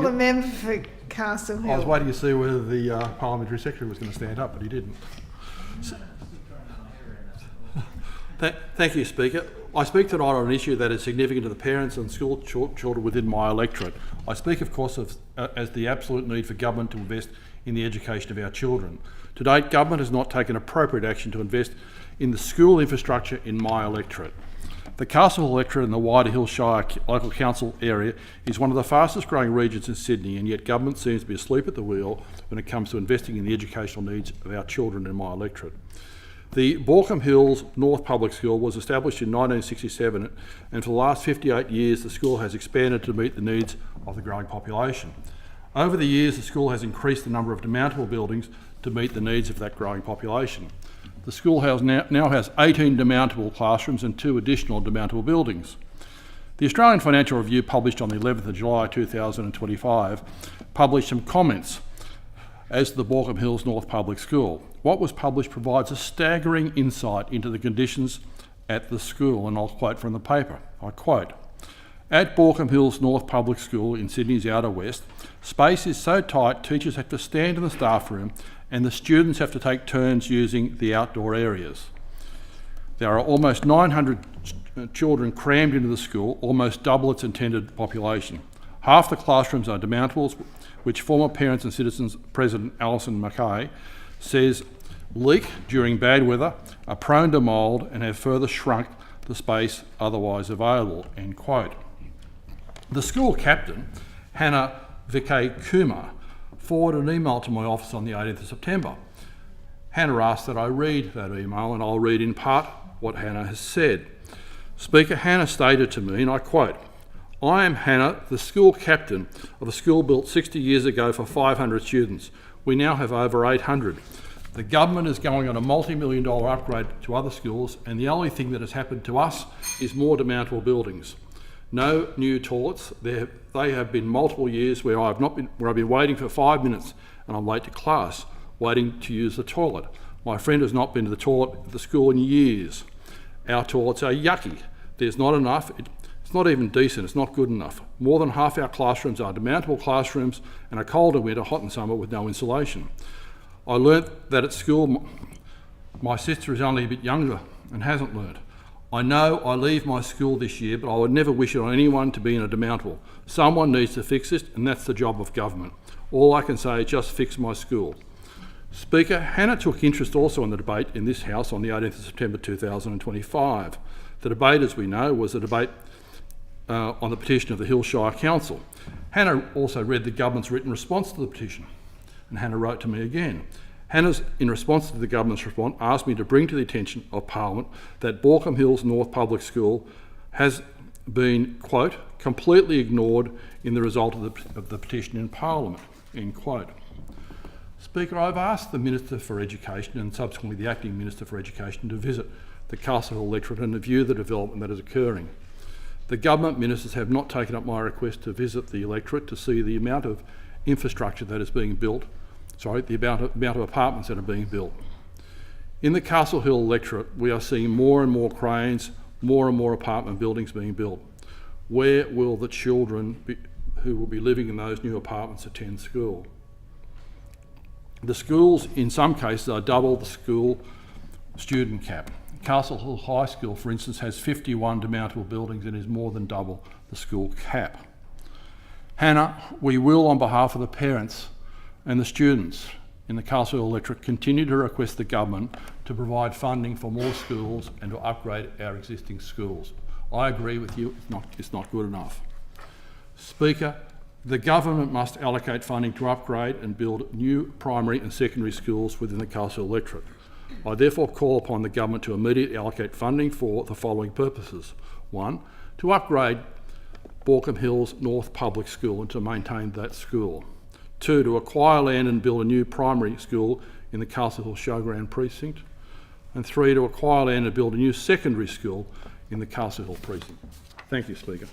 the member for Castle Hill. I was waiting to see whether the Parliamentary Secretary was going to stand up, but he didn't. Thank you, Speaker. I speak tonight on an issue that is significant to the parents and school children within my electorate. I speak, of course, as the absolute need for government to invest in the education of our children. To date, government has not taken appropriate action to invest in the school infrastructure in my electorate. The Castle electorate in the wider Hill Shire local council area is one of the fastest growing regions in Sydney, and yet government seems to be asleep at the wheel when it comes to investing in the educational needs of our children in my electorate. The Borkham Hills North Public School was established in 1967, and for the last 58 years the school has expanded to meet the needs of the growing population. Over the years the school has increased the number of demountable buildings to meet the needs of that growing population. The school now has 18 demountable classrooms and 2 additional demountable buildings. The Australian Financial Review, published on the 11th of July 2025, published some comments as to the Borkham Hills North Public School. What was published provides a staggering insight into the conditions at the school, and I'll quote from the paper. I quote, "At Borkham Hills North Public School in Sydney's outer west, space is so tight teachers have to stand in the staff room and the students have to take turns using the outdoor areas. There are almost 900 children crammed into the school, almost double its intended population. Half the classrooms are demountables, which former Parents and Citizens President Alison Mackay says leak during bad weather, are prone to mould and have further shrunk the space otherwise available," end quote. The school captain, Hannah Vikay Kumar, forwarded an email to my office on the 18th of September. Hannah asked that I read that email, and I'll read in part what Hannah has said. Speaker, Hannah stated to me, and I quote, "I am Hannah, the school captain of a school built 60 years ago for 500 students. We now have over 800. The government is going on a multi-million-dollar upgrade to other schools, and the only thing that has happened to us is more demountable buildings. No new toilets. They have been multiple years where I've been waiting for 5 minutes and I'm late to class, waiting to use the toilet. My friend has not been to the toilet at the school in years. Our toilets are yucky. There's not enough. It's not even decent. It's not good enough. More than half our classrooms are demountable classrooms and are cold in winter, hot in summer with no insulation. I learnt that at school. My sister is only a bit younger and hasn't learnt. I know I leave my school this year, but I would never wish it on anyone to be in a demountable. Someone needs to fix this, and that's the job of government. All I can say is just fix my school." Speaker, Hannah took interest also in the debate in this House on the 18th of September 2025. The debate, as we know, was a debate on the petition of the Hill Shire Council. Hannah also read the government's written response to the petition, and Hannah wrote to me again. Hannah, in response to the government's response, asked me to bring to the attention of Parliament that Borkham Hills North Public School has been, quote, "completely ignored in the result of the petition in Parliament," end quote. Speaker, I've asked the Minister for Education and subsequently the Acting Minister for Education to visit the Castle Hill electorate and review the development that is occurring. The government ministers have not taken up my request to visit the electorate to see the amount of infrastructure that is being built, the amount of apartments that are being built. In the Castle Hill electorate, we are seeing more and more cranes, more and more apartment buildings being built. Where will the children who will be living in those new apartments attend school? The schools, in some cases, are double the school student cap. Castle Hill High School, for instance, has 51 demountable buildings and is more than double the school cap. Hannah, we will, on behalf of the parents and the students in the Castle Hill electorate, continue to request the government to provide funding for more schools and to upgrade our existing schools. I agree with you, it's not good enough. Speaker, the government must allocate funding to upgrade and build new primary and secondary schools within the Castle Hill electorate. I therefore call upon the government to immediately allocate funding for the following purposes. 1, to upgrade Borkham Hills North Public School and to maintain that school. 2, to acquire land and build a new primary school in the Castle Hill Showground precinct. And 3, to acquire land and build a new secondary school in the Castle Hill precinct. Thank you, Speaker.